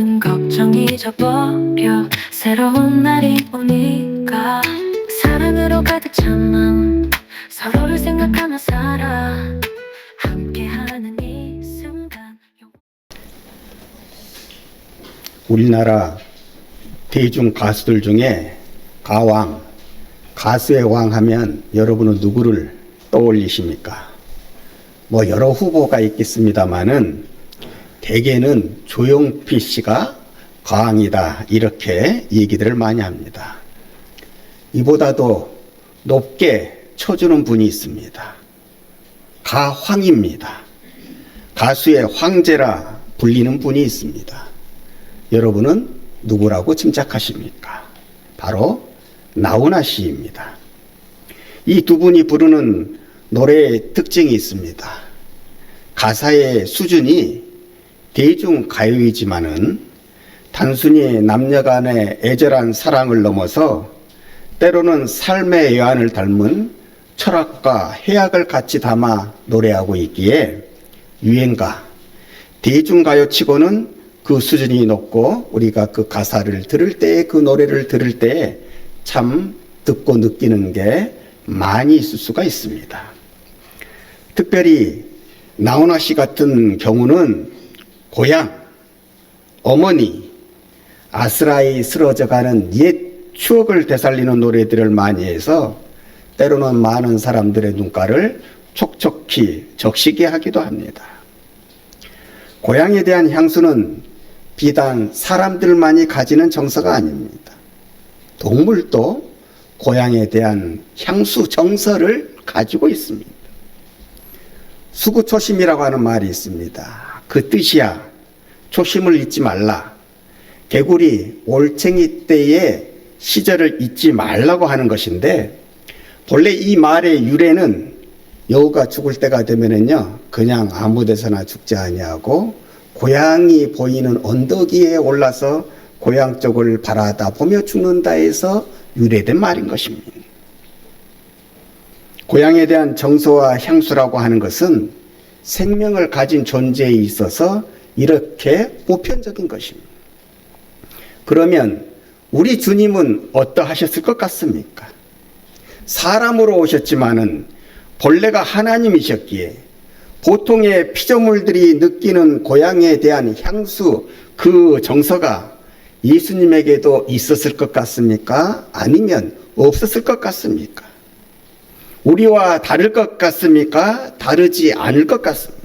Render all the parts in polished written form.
모든 걱정 잊어버려 새로운 날이 오니까 사랑으로 가득 찬 마음 서로를 생각하며 살아 함께하는 이 순간. 우리나라 대중 가수들 중에 가왕, 가수의 왕 하면 여러분은 누구를 떠올리십니까? 뭐 여러 후보가 있겠습니다만은 대개는 조용필 씨가 가왕이다 이렇게 얘기들을 많이 합니다. 이보다도 높게 쳐주는 분이 있습니다. 가황입니다. 가수의 황제라 불리는 분이 있습니다. 여러분은 누구라고 짐작하십니까? 바로 나훈아 씨입니다. 이 두 분이 부르는 노래의 특징이 있습니다. 가사의 수준이 대중가요이지만은 단순히 남녀 간의 애절한 사랑을 넘어서 때로는 삶의 애환을 닮은 철학과 해악을 같이 담아 노래하고 있기에 유행가, 대중가요치고는 그 수준이 높고 우리가 그 가사를 들을 때, 그 노래를 들을 때 참 듣고 느끼는 게 많이 있을 수가 있습니다. 특별히 나훈아 씨 같은 경우는 고향, 어머니, 아스라이 쓰러져가는 옛 추억을 되살리는 노래들을 많이 해서 때로는 많은 사람들의 눈가를 촉촉히 적시게 하기도 합니다. 고향에 대한 향수는 비단 사람들만이 가지는 정서가 아닙니다. 동물도 고향에 대한 향수 정서를 가지고 있습니다. 수구초심이라고 하는 말이 있습니다. 그 뜻이야 초심을 잊지 말라. 개구리 올챙이 때의 시절을 잊지 말라고 하는 것인데 본래 이 말의 유래는 여우가 죽을 때가 되면은요 그냥 아무 데서나 죽지 아니하고 고향이 보이는 언덕 위에 올라서 고향 쪽을 바라다 보며 죽는다 해서 유래된 말인 것입니다. 고향에 대한 정서와 향수라고 하는 것은 생명을 가진 존재에 있어서 이렇게 보편적인 것입니다. 그러면 우리 주님은 어떠하셨을 것 같습니까? 사람으로 오셨지만은 본래가 하나님이셨기에 보통의 피조물들이 느끼는 고향에 대한 향수, 그 정서가 예수님에게도 있었을 것 같습니까? 아니면 없었을 것 같습니까? 우리와 다를 것 같습니까? 다르지 않을 것 같습니다.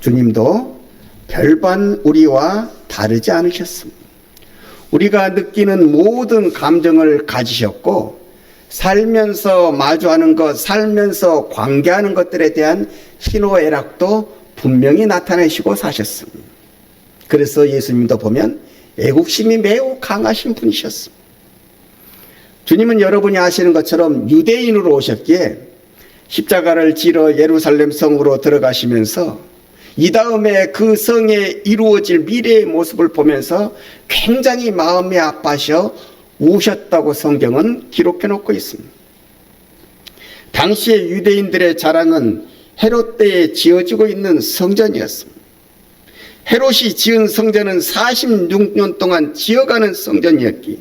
주님도 별반 우리와 다르지 않으셨습니다. 우리가 느끼는 모든 감정을 가지셨고 살면서 마주하는 것, 살면서 관계하는 것들에 대한 희노애락도 분명히 나타내시고 사셨습니다. 그래서 예수님도 보면 애국심이 매우 강하신 분이셨습니다. 주님은 여러분이 아시는 것처럼 유대인으로 오셨기에 십자가를 지러 예루살렘 성으로 들어가시면서 이 다음에 그 성에 이루어질 미래의 모습을 보면서 굉장히 마음이 아파하셔 우셨다고 성경은 기록해 놓고 있습니다. 당시의 유대인들의 자랑은 헤롯 때에 지어지고 있는 성전이었습니다. 헤롯이 지은 성전은 46년 동안 지어가는 성전이었기에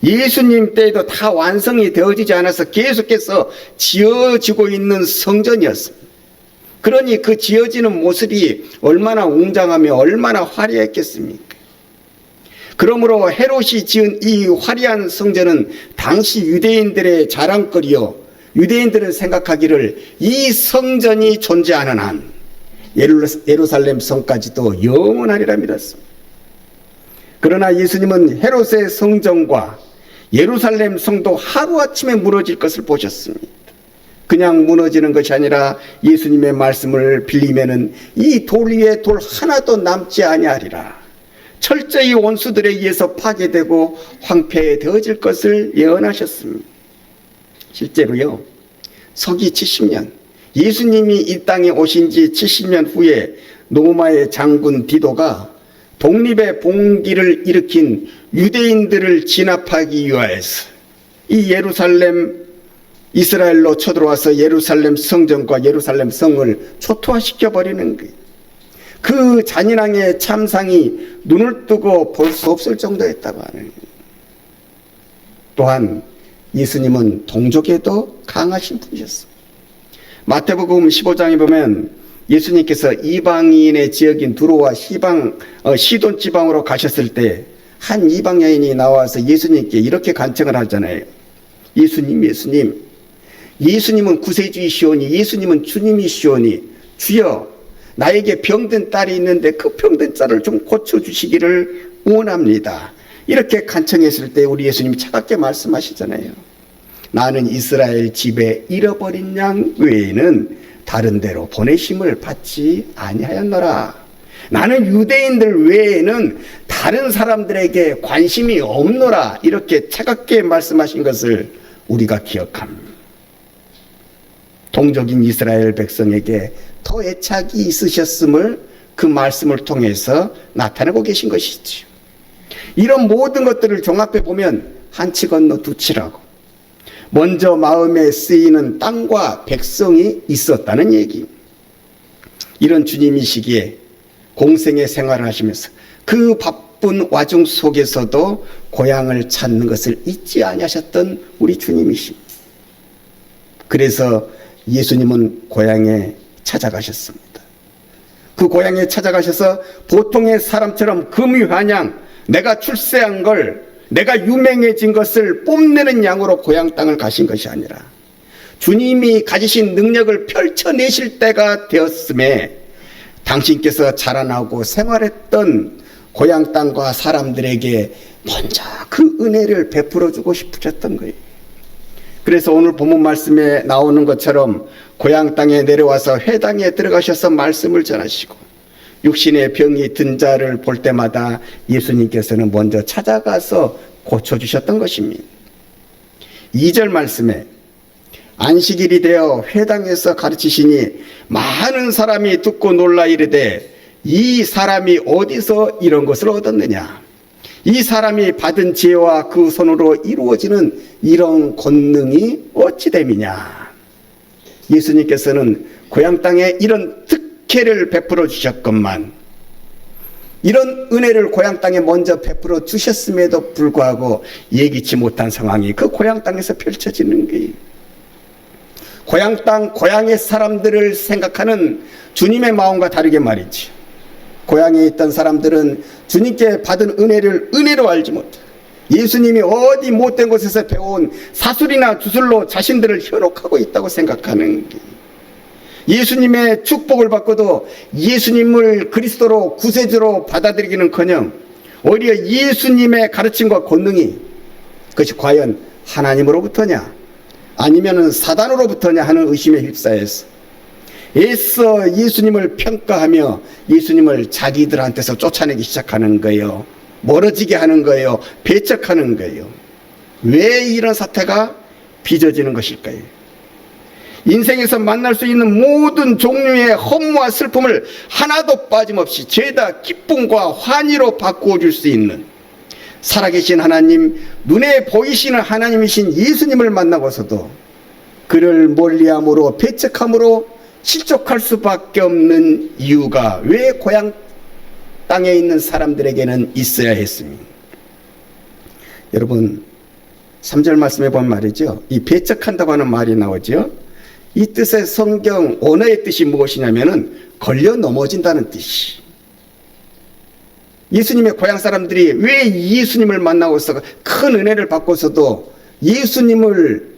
예수님 때에도 다 완성이 되어지지 않아서 계속해서 지어지고 있는 성전이었습니다. 그러니 그 지어지는 모습이 얼마나 웅장하며 얼마나 화려했겠습니까? 그러므로 헤롯이 지은 이 화려한 성전은 당시 유대인들의 자랑거리요, 유대인들은 생각하기를 이 성전이 존재하는 한 예루살렘 성까지도 영원하리라 믿었습니다. 그러나 예수님은 헤롯의 성전과 예루살렘 성도 하루아침에 무너질 것을 보셨습니다. 그냥 무너지는 것이 아니라 예수님의 말씀을 빌리면은 이 돌 위에 돌 하나도 남지 아니하리라. 철저히 원수들에 의해서 파괴되고 황폐되어질 것을 예언하셨습니다. 실제로요, 서기 70년, 예수님이 이 땅에 오신 지 70년 후에 로마의 장군 디도가 독립의 봉기를 일으킨 유대인들을 진압하기 위하여서 이 예루살렘 이스라엘로 쳐들어와서 예루살렘 성전과 예루살렘 성을 초토화시켜 버리는 거예요. 그 잔인함의 참상이 눈을 뜨고 볼 수 없을 정도였다고 하는. 또한 예수님은 동족에도 강하신 분이셨습니다. 마태복음 15장에 보면 예수님께서 이방인의 지역인 두로와 시돈 지방으로 가셨을 때 한 이방 여인이 나와서 예수님께 이렇게 간청을 하잖아요. 예수님은 구세주이시오니, 예수님은 주님이시오니, 주여 나에게 병든 딸이 있는데 그 병든 딸을 좀 고쳐주시기를 원합니다. 이렇게 간청했을 때 우리 예수님이 차갑게 말씀하시잖아요. 나는 이스라엘 집에 잃어버린 양 외에는 다른 데로 보내심을 받지 아니하였노라. 나는 유대인들 외에는 다른 사람들에게 관심이 없노라. 이렇게 차갑게 말씀하신 것을 우리가 기억합니다. 동족인 이스라엘 백성에게 더 애착이 있으셨음을 그 말씀을 통해서 나타내고 계신 것이지요. 이런 모든 것들을 종합해 보면 한 치 건너 두 치라고. 먼저 마음에 쓰이는 땅과 백성이 있었다는 얘기. 이런 주님이시기에 공생의 생활을 하시면서 그 바쁜 와중 속에서도 고향을 찾는 것을 잊지 아니하셨던 우리 주님이십니다. 그래서 예수님은 고향에 찾아가셨습니다. 그 고향에 찾아가셔서 보통의 사람처럼 금유환양, 내가 출세한 걸, 내가 유명해진 것을 뽐내는 양으로 고향 땅을 가신 것이 아니라 주님이 가지신 능력을 펼쳐내실 때가 되었음에 당신께서 자라나고 생활했던 고향 땅과 사람들에게 먼저 그 은혜를 베풀어 주고 싶으셨던 거예요. 그래서 오늘 본문 말씀에 나오는 것처럼 고향 땅에 내려와서 회당에 들어가셔서 말씀을 전하시고 육신의 병이 든 자를 볼 때마다 예수님께서는 먼저 찾아가서 고쳐주셨던 것입니다. 2절 말씀에 안식일이 되어 회당에서 가르치시니 많은 사람이 듣고 놀라 이르되 이 사람이 어디서 이런 것을 얻었느냐? 이 사람이 받은 지혜와 그 손으로 이루어지는 이런 권능이 어찌 됨이냐? 예수님께서는 고향 땅에 이런 특혜를 베풀어 주셨건만 이런 은혜를 고향 땅에 먼저 베풀어 주셨음에도 불구하고 예기치 못한 상황이 그 고향 땅에서 펼쳐지는 거예요. 고향 땅, 고향의 사람들을 생각하는 주님의 마음과 다르게 말이지. 고향에 있던 사람들은 주님께 받은 은혜를 은혜로 알지 못해. 예수님이 어디 못된 곳에서 배운 사술이나 주술로 자신들을 현혹하고 있다고 생각하는 게. 예수님의 축복을 받고도 예수님을 그리스도로 구세주로 받아들이기는커녕 오히려 예수님의 가르침과 권능이 그것이 과연 하나님으로부터냐 아니면은 사단으로부터냐 하는 의심에 휩싸여서 애써 예수님을 평가하며 예수님을 자기들한테서 쫓아내기 시작하는 거예요. 멀어지게 하는 거예요. 배척하는 거예요. 왜 이런 사태가 빚어지는 것일까요? 인생에서 만날 수 있는 모든 종류의 허무와 슬픔을 하나도 빠짐없이 죄다 기쁨과 환희로 바꾸어 줄 수 있는 살아계신 하나님, 눈에 보이시는 하나님이신 예수님을 만나고서도 그를 멀리함으로 배척함으로 실족할 수밖에 없는 이유가 왜 고향 땅에 있는 사람들에게는 있어야 했습니까? 여러분 3절 말씀에 보면 말이죠. 이 배척한다고 하는 말이 나오죠. 이 뜻의 성경 언어의 뜻이 무엇이냐면은 걸려 넘어진다는 뜻이. 예수님의 고향 사람들이 왜 예수님을 만나고서 큰 은혜를 받고서도 예수님을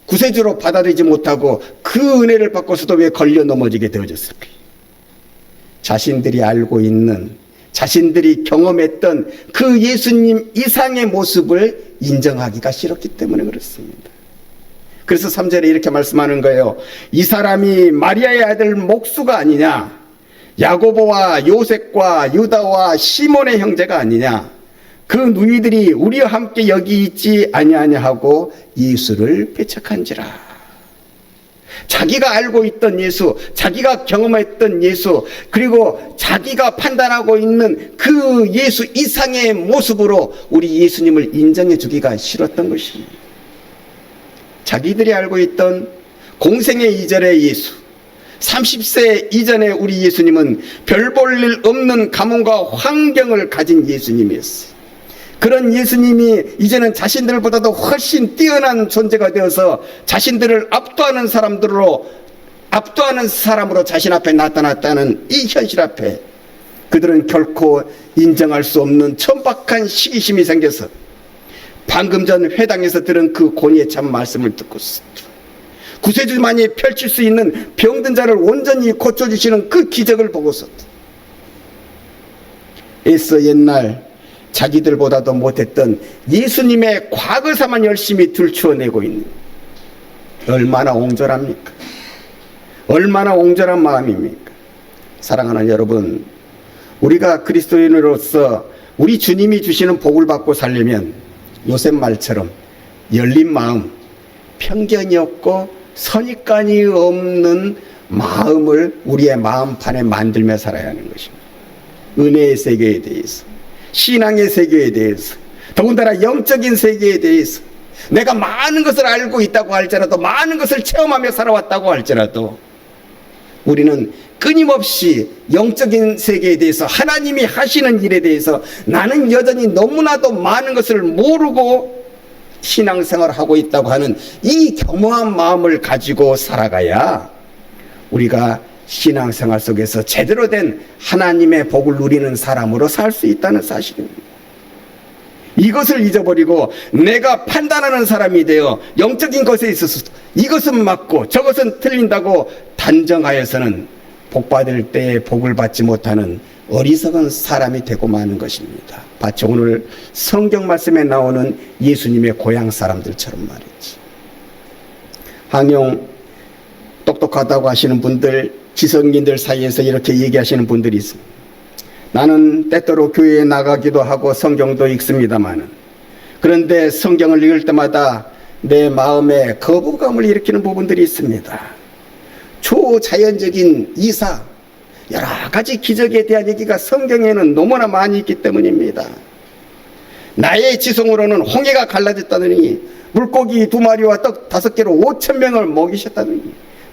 구세주로 받아들이지 못하고 그 은혜를 받고서도 왜 걸려 넘어지게 되어졌을까요? 자신들이 알고 있는, 자신들이 경험했던 그 예수님 이상의 모습을 인정하기가 싫었기 때문에 그렇습니다. 그래서 3절에 이렇게 말씀하는 거예요. 이 사람이 마리아의 아들 목수가 아니냐? 야고보와 요셉과 유다와 시몬의 형제가 아니냐? 그 누이들이 우리와 함께 여기 있지 아니하냐 하고 예수를 배척한지라. 자기가 알고 있던 예수, 자기가 경험했던 예수, 그리고 자기가 판단하고 있는 그 예수 이상의 모습으로 우리 예수님을 인정해 주기가 싫었던 것입니다. 자기들이 알고 있던 공생의 이절의 예수, 30세 이전에 우리 예수님은 별 볼 일 없는 가문과 환경을 가진 예수님이었어요. 그런 예수님이 이제는 자신들보다도 훨씬 뛰어난 존재가 되어서 자신들을 압도하는 사람으로 자신 앞에 나타났다는 이 현실 앞에 그들은 결코 인정할 수 없는 천박한 시기심이 생겨서 방금 전 회당에서 들은 그 고니의 참 말씀을 듣고서 구세주만이 펼칠 수 있는 병든 자를 온전히 고쳐주시는 그 기적을 보고서 애써 옛날 자기들보다도 못했던 예수님의 과거사만 열심히 들추어내고 있는, 얼마나 옹졸합니까? 얼마나 옹졸한 마음입니까? 사랑하는 여러분, 우리가 그리스도인으로서 우리 주님이 주시는 복을 받고 살려면 요셉 말처럼 열린 마음, 편견이 없고 선입관이 없는 마음을 우리의 마음판에 만들며 살아야 하는 것입니다. 은혜의 세계에 대해서, 신앙의 세계에 대해서, 더군다나 영적인 세계에 대해서 내가 많은 것을 알고 있다고 할지라도, 많은 것을 체험하며 살아왔다고 할지라도 우리는 끊임없이 영적인 세계에 대해서, 하나님이 하시는 일에 대해서 나는 여전히 너무나도 많은 것을 모르고 신앙생활을 하고 있다고 하는 이 겸허한 마음을 가지고 살아가야 우리가 신앙생활 속에서 제대로 된 하나님의 복을 누리는 사람으로 살 수 있다는 사실입니다. 이것을 잊어버리고 내가 판단하는 사람이 되어 영적인 것에 있어서 이것은 맞고 저것은 틀린다고 단정하여서는 복받을 때에 복을 받지 못하는 어리석은 사람이 되고 마는 것입니다. 마치 오늘 성경 말씀에 나오는 예수님의 고향 사람들처럼 말이지. 항용 똑똑하다고 하시는 분들, 지성인들 사이에서 이렇게 얘기하시는 분들이 있습니다. 나는 때때로 교회에 나가기도 하고 성경도 읽습니다만, 그런데 성경을 읽을 때마다 내 마음에 거부감을 일으키는 부분들이 있습니다. 초자연적인 이사, 여러 가지 기적에 대한 얘기가 성경에는 너무나 많이 있기 때문입니다. 나의 지성으로는 홍해가 갈라졌다느니, 물고기 2마리와 떡 5개로 5,000명을 먹이셨다느니,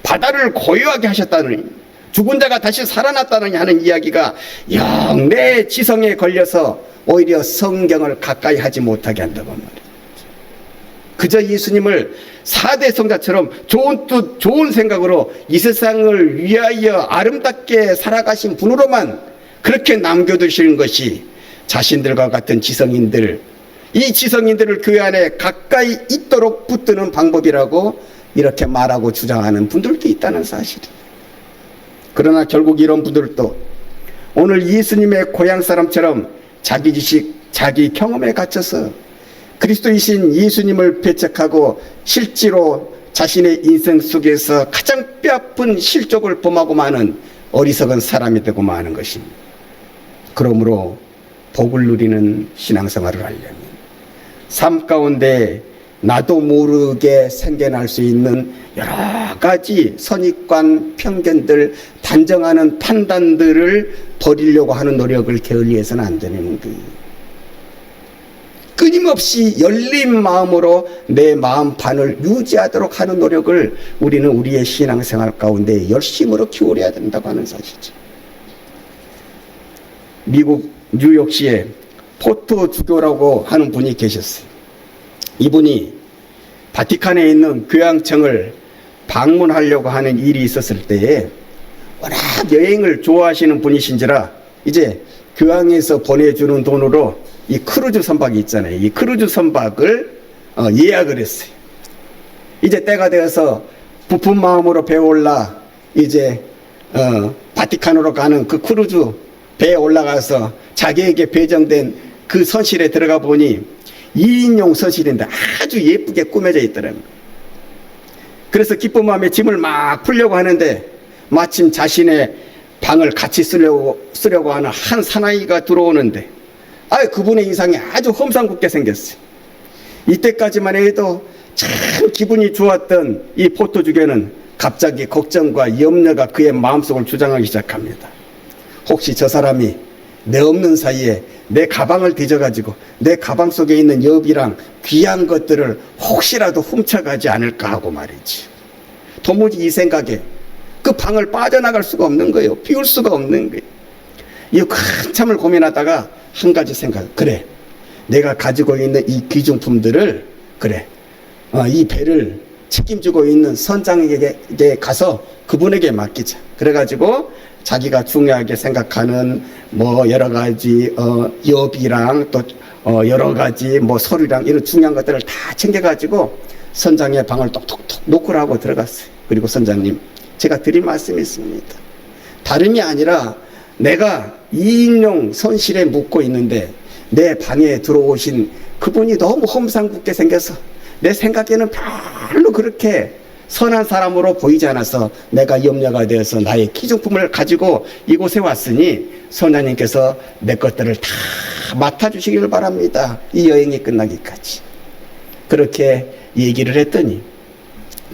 바다를 고요하게 하셨다느니, 죽은 자가 다시 살아났다느니 하는 이야기가 영 내 지성에 걸려서 오히려 성경을 가까이 하지 못하게 한다고 말이에요. 그저 예수님을 4대 성자처럼 좋은 뜻, 좋은 생각으로 이 세상을 위하여 아름답게 살아가신 분으로만 그렇게 남겨두시는 것이 자신들과 같은 지성인들, 이 지성인들을 교회 안에 가까이 있도록 붙드는 방법이라고 이렇게 말하고 주장하는 분들도 있다는 사실이에요. 그러나 결국 이런 분들도 오늘 예수님의 고향 사람처럼 자기 지식, 자기 경험에 갇혀서 그리스도이신 예수님을 배척하고 실제로 자신의 인생 속에서 가장 뼈아픈 실족을 범하고 마는 어리석은 사람이 되고 마는 것입니다. 그러므로 복을 누리는 신앙생활을 하려면 삶 가운데 나도 모르게 생겨날 수 있는 여러 가지 선입관, 편견들, 단정하는 판단들을 버리려고 하는 노력을 게을리해서는 안 되는 거예요. 끊임없이 열린 마음으로 내 마음판을 유지하도록 하는 노력을 우리는 우리의 신앙생활 가운데 열심으로 기울여야 된다고 하는 사실이죠. 미국 뉴욕시에 포토주교라고 하는 분이 계셨어요. 이분이 바티칸에 있는 교황청을 방문하려고 하는 일이 있었을 때에 워낙 여행을 좋아하시는 분이신지라 이제 교황에서 보내주는 돈으로 이 크루즈 선박이 있잖아요. 이 크루즈 선박을 예약을 했어요. 이제 때가 되어서 부푼 마음으로 배에 올라 이제 바티칸으로 가는 그 크루즈 배에 올라가서 자기에게 배정된 그 선실에 들어가 보니 2인용 선실인데 아주 예쁘게 꾸며져 있더랍니다. 그래서 기쁜 마음에 짐을 막 풀려고 하는데 마침 자신의 방을 같이 쓰려고 하는 한 사나이가 들어오는데 그분의 인상이 아주 험상궂게 생겼어요. 이때까지만 해도 참 기분이 좋았던 이 포토주교는 갑자기 걱정과 염려가 그의 마음속을 주장하기 시작합니다. 혹시 저 사람이 내 없는 사이에 내 가방을 뒤져가지고 내 가방 속에 있는 여비랑 귀한 것들을 혹시라도 훔쳐가지 않을까 하고 말이지. 도무지 이 생각에 그 방을 빠져나갈 수가 없는 거예요. 비울 수가 없는 거예요. 이 한참을 고민하다가 한 가지 생각. 그래, 내가 가지고 있는 이 귀중품들을, 그래, 이 배를 책임지고 있는 선장에게 가서 그분에게 맡기자. 그래가지고 자기가 중요하게 생각하는 뭐 여러 가지 여비랑 또 여러 가지 뭐 서류랑 이런 중요한 것들을 다 챙겨가지고 선장의 방을 똑똑똑 노크를 하고 들어갔어요. 그리고 선장님, 제가 드릴 말씀이 있습니다. 다름이 아니라 내가 2인용 선실에 묵고 있는데 내 방에 들어오신 그분이 너무 험상궂게 생겨서 내 생각에는 별로 그렇게 선한 사람으로 보이지 않아서 내가 염려가 되어서 나의 기중품을 가지고 이곳에 왔으니 선장님께서 내 것들을 다 맡아주시길 바랍니다. 이 여행이 끝나기까지. 그렇게 얘기를 했더니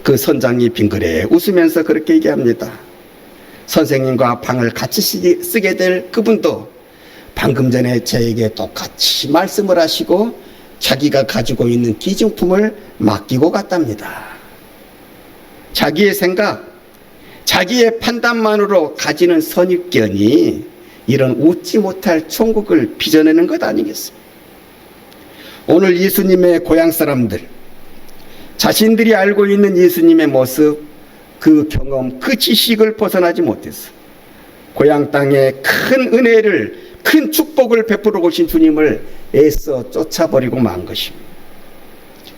그 선장이 빙그레 웃으면서 그렇게 얘기합니다. 선생님과 방을 같이 쓰게 될 그분도 방금 전에 저에게 똑같이 말씀을 하시고 자기가 가지고 있는 기중품을 맡기고 갔답니다. 자기의 생각, 자기의 판단만으로 가지는 선입견이 이런 웃지 못할 천국을 빚어내는 것 아니겠습니까? 오늘 예수님의 고향 사람들, 자신들이 알고 있는 예수님의 모습, 그 경험, 그 지식을 벗어나지 못했어. 고향 땅에 큰 은혜를, 큰 축복을 베풀어 오신 주님을 애써 쫓아버리고 만 것입니다.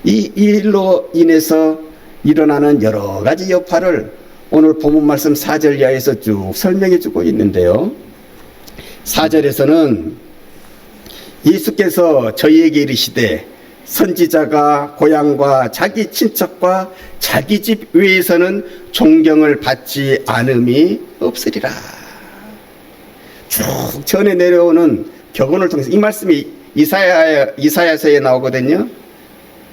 이 일로 인해서 일어나는 여러 가지 여파를 오늘 본문 말씀 4절 이하에서 쭉 설명해 주고 있는데요. 4절에서는 예수께서 저희에게 이르시되 선지자가 고향과 자기 친척과 자기 집 외에서는 존경을 받지 않음이 없으리라. 쭉 전에 내려오는 격언을 통해서 이 말씀이 이사야서에 나오거든요.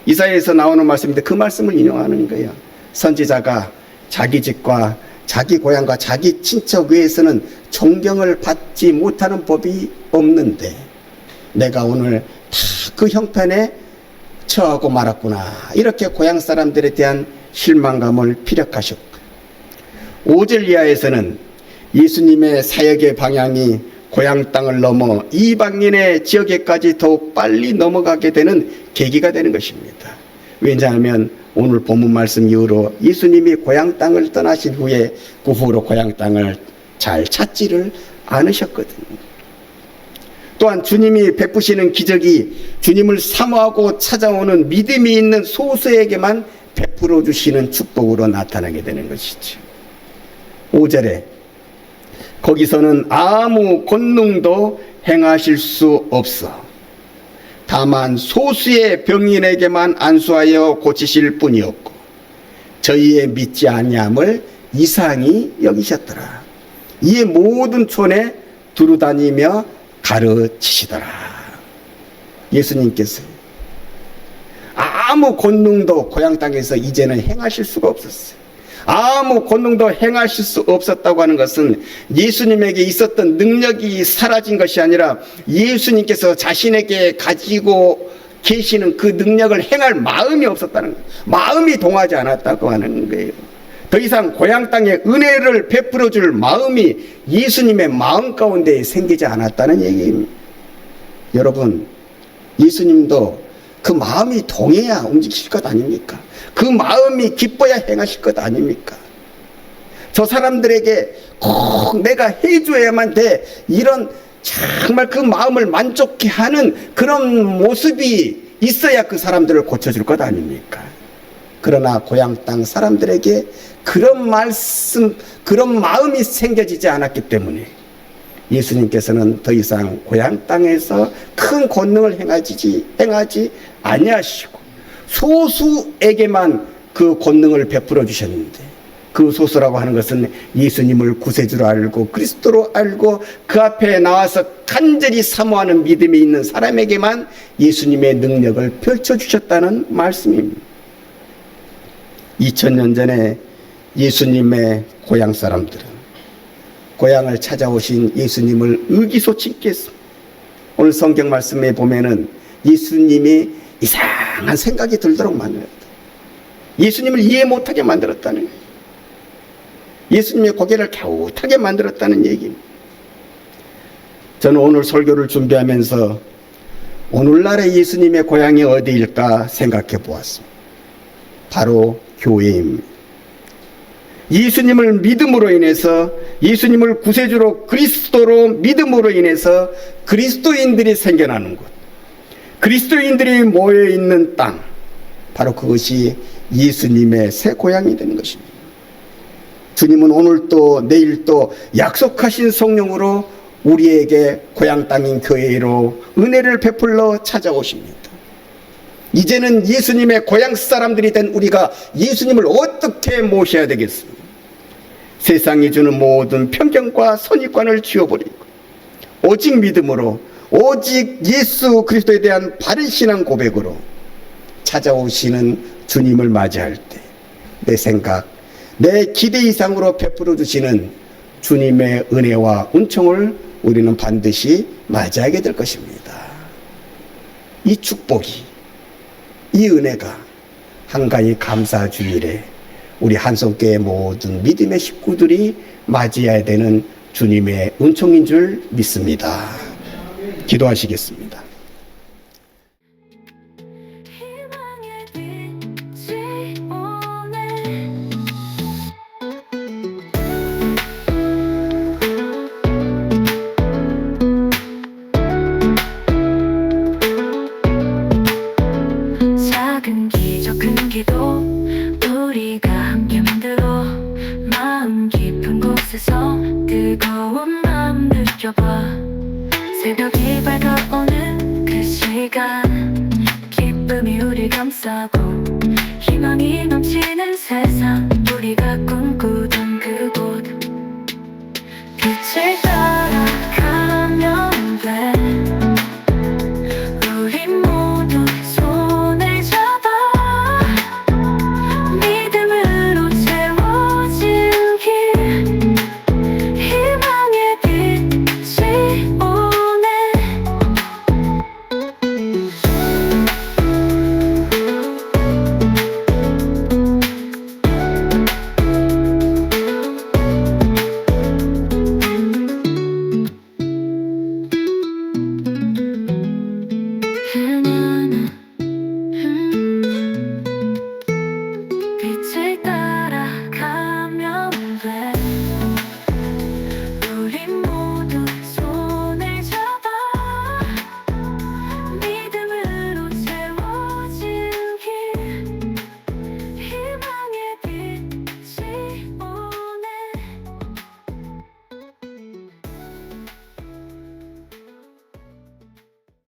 이사야에서 나오는 말씀인데 그 말씀을 인용하는 거예요. 선지자가 자기 집과 자기 고향과 자기 친척 외에서는 존경을 받지 못하는 법이 없는데 내가 오늘 다 그 형편에 처하고 말았구나. 이렇게 고향 사람들에 대한 실망감을 피력하셨고 5절 이하에서는 예수님의 사역의 방향이 고향 땅을 넘어 이방인의 지역에까지 더욱 빨리 넘어가게 되는 계기가 되는 것입니다. 왜냐하면 오늘 본문 말씀 이후로 예수님이 고향 땅을 떠나신 후에 그 후로 고향 땅을 잘 찾지를 않으셨거든요. 또한 주님이 베푸시는 기적이 주님을 사모하고 찾아오는 믿음이 있는 소수에게만 베풀어 주시는 축복으로 나타나게 되는 것이죠. 5절에 거기서는 아무 권능도 행하실 수 없어 다만 소수의 병인에게만 안수하여 고치실 뿐이었고 저희의 믿지 아니함을 이상히 여기셨더라. 이에 모든 촌에 두루다니며 가르치시더라. 예수님께서 아무 권능도 고향 땅에서 이제는 행하실 수가 없었어요. 아무 권능도 행하실 수 없었다고 하는 것은 예수님에게 있었던 능력이 사라진 것이 아니라 예수님께서 자신에게 가지고 계시는 그 능력을 행할 마음이 없었다는 거예요. 마음이 동하지 않았다고 하는 거예요. 더 이상 고향 땅에 은혜를 베풀어 줄 마음이 예수님의 마음 가운데 생기지 않았다는 얘기입니다. 여러분, 예수님도 그 마음이 동해야 움직이실 것 아닙니까? 그 마음이 기뻐야 행하실 것 아닙니까? 저 사람들에게 꼭 내가 해줘야만 돼. 이런 정말 그 마음을 만족해 하는 그런 모습이 있어야 그 사람들을 고쳐줄 것 아닙니까? 그러나 고향 땅 사람들에게 그런 말씀, 그런 마음이 생겨지지 않았기 때문에 예수님께서는 더 이상 고향 땅에서 큰 권능을 행하지 아니하시고 소수에게만 그 권능을 베풀어 주셨는데 그 소수라고 하는 것은 예수님을 구세주로 알고 그리스도로 알고 그 앞에 나와서 간절히 사모하는 믿음이 있는 사람에게만 예수님의 능력을 펼쳐주셨다는 말씀입니다. 2000년 전에 예수님의 고향 사람들은 고향을 찾아오신 예수님을 의기소침케 했습니다. 오늘 성경 말씀에 보면은 예수님이 이상한 생각이 들도록 만들었다. 예수님을 이해 못하게 만들었다는 거예요. 예수님의 고개를 갸웃하게 만들었다는 얘기입니다. 저는 오늘 설교를 준비하면서 오늘날의 예수님의 고향이 어디일까 생각해 보았습니다. 바로 교회입니다. 예수님을 믿음으로 인해서, 예수님을 구세주로 그리스도로 믿음으로 인해서 그리스도인들이 생겨나는 곳, 그리스도인들이 모여있는 땅, 바로 그것이 예수님의 새 고향이 되는 것입니다. 주님은 오늘도 내일도 약속하신 성령으로 우리에게 고향 땅인 교회로 은혜를 베풀러 찾아오십니다. 이제는 예수님의 고향 사람들이 된 우리가 예수님을 어떻게 모셔야 되겠습니까? 세상이 주는 모든 편견과 선입관을 지워버리고 오직 믿음으로, 오직 예수 그리스도에 대한 바른 신앙 고백으로 찾아오시는 주님을 맞이할 때 내 생각, 내 기대 이상으로 베풀어 주시는 주님의 은혜와 은총을 우리는 반드시 맞이하게 될 것입니다. 이 축복이, 이 은혜가 한가위 감사주일에 우리 한성교회 모든 믿음의 식구들이 맞이해야 되는 주님의 은총인 줄 믿습니다. 기도하시겠습니다. 희망의 빛이 오네. 작은 기적 큰 기도 우리가 함께 만들어 마음 깊은 곳에서 뜨거운 마음 느껴봐. 새벽이 밝아오는 그 시간 기쁨이 우릴 감싸고 희망이 넘치는 세상